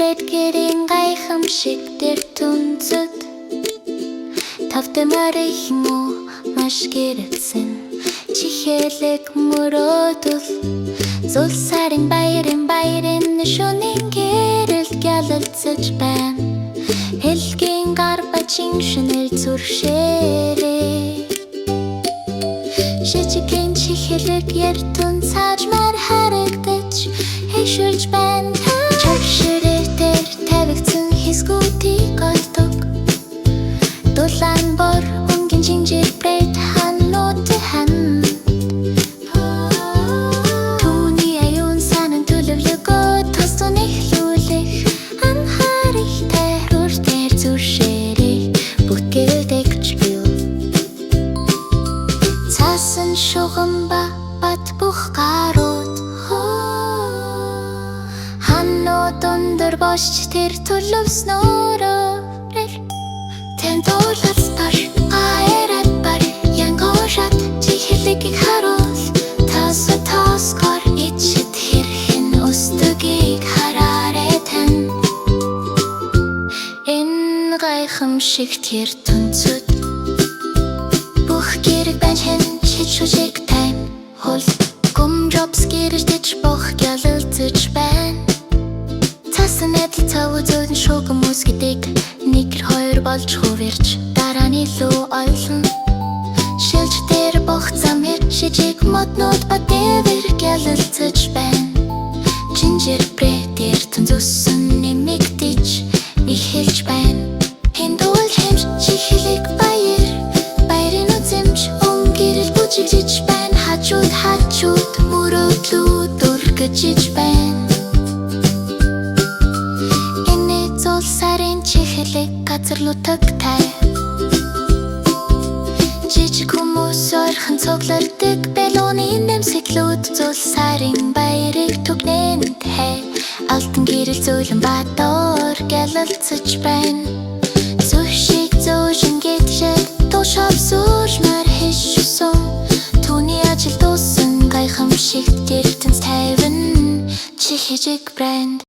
Брэдгэрийн гайхамшиг дээр түнцэд тавтамаар их муу маш гэрэлсэн чихэлэг мөрөөдөл зул сарын баярын шөнийн гэрэл гялалцаж байна хэлгийн гарбачин шөнэл зүршээрээ шижигэн чихэлэг яртун цаажмаар харагдаж хэшүүлж байна чавширээр дээр тавигдсан хэсгүүдийг олдог дулаан бор өнгийн жинжир брэд ханууд ханд түүний аюун санан төлөвлөгөө тосton эхлүүлэх анхаарихтай хүртээр зүршээрээ бүтгэлдэгч бил цаасан шугам бат бүх гарууд ханууд өндөр бошч тэр төлөвснөөрөө тэнд уулалтар гайрат бар янгошат чихэлэгийг харуул тасгор ичэд хэрхэн өстөгийг хараарэ тань энэ гайхамшиг тэр түнцэд бүх гэрэг бэнхэн чичүжиг тайм хол гумжопс гэрэж бох гялалцаж байна цасан эдл цав зөөн шугам үсгэдэг нэгэр хоёр болж хувирч дараа нь илүү ойлгоно шилж дээр бох замэр шижиг моднууд бадэвэр гялалцаж байна жинжир брэд эртэн зүсэн нэмэгдэж эхэлж байна хиндуул хэмж чихэлэг баярын үзэмж өнгөрөл бүжиглэж байна хажууд мөрөөдлүүд үргэж байна газар лутагтай жижиг хүмүүс ойрхон цуглардаг баллоны нэмсэглүүд зул сарын баярыг түгнэнд хай алтан гэрэл зөөлөн бадор гялалцаж байна